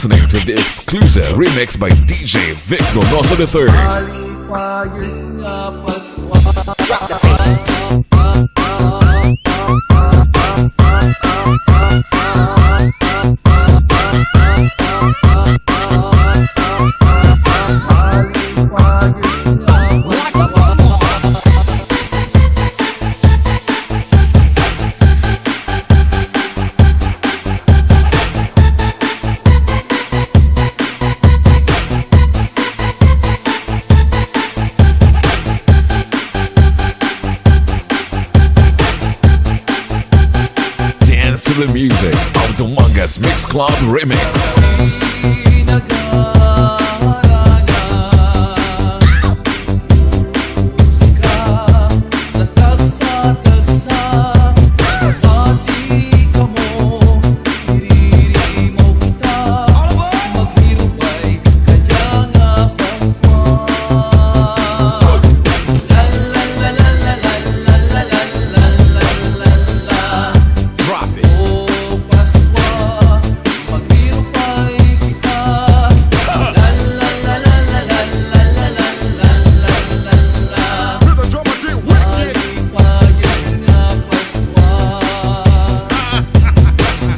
listening to the exclusive remix by DJ Vic Donoso III. To the music of the Mangas Mix Club Remix.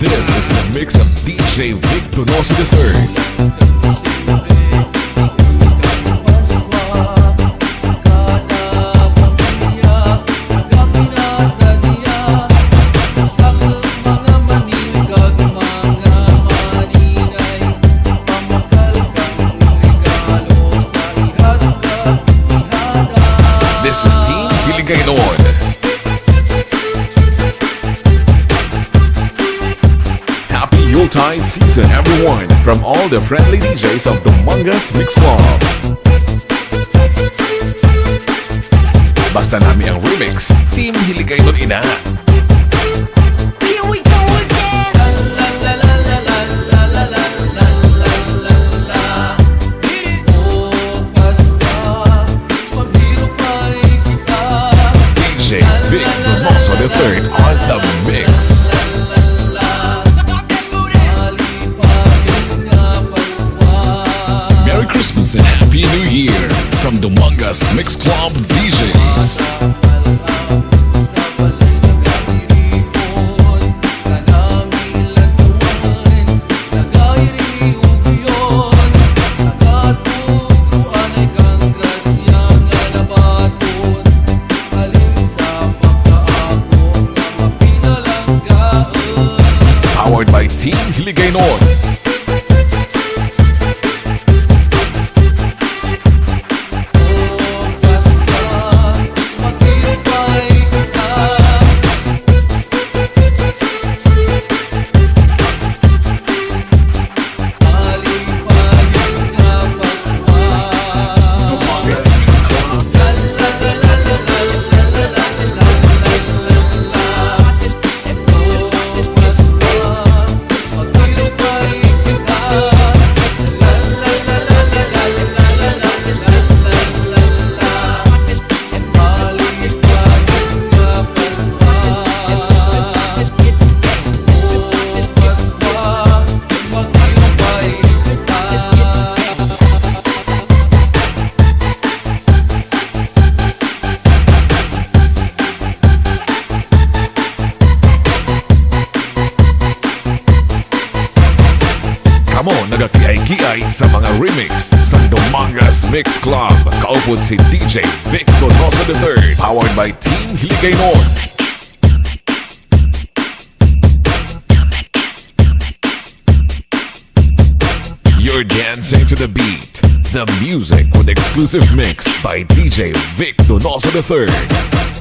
This is the mix of DJ Vic Donoso III. This is Team Hiligaynon. Happy Yuletide season, everyone, from all the friendly DJs of the Mangas Mix Club. Basta nami ang remix, Team Hiligaynon ina. Here we go again. DJ Vic Donoso III on the mix. Merry Christmas and Happy New Year from the Mangas Mix Club DJs. Powered by Team Hiligaynon. Kamo nagakiay-kiay sa mga remix sa Mangas Mix Club. Kaupod si DJ Vic Donoso III, powered by Team Hiligaynon. You're dancing to the beat, the music with exclusive mix by DJ Vic Donoso III.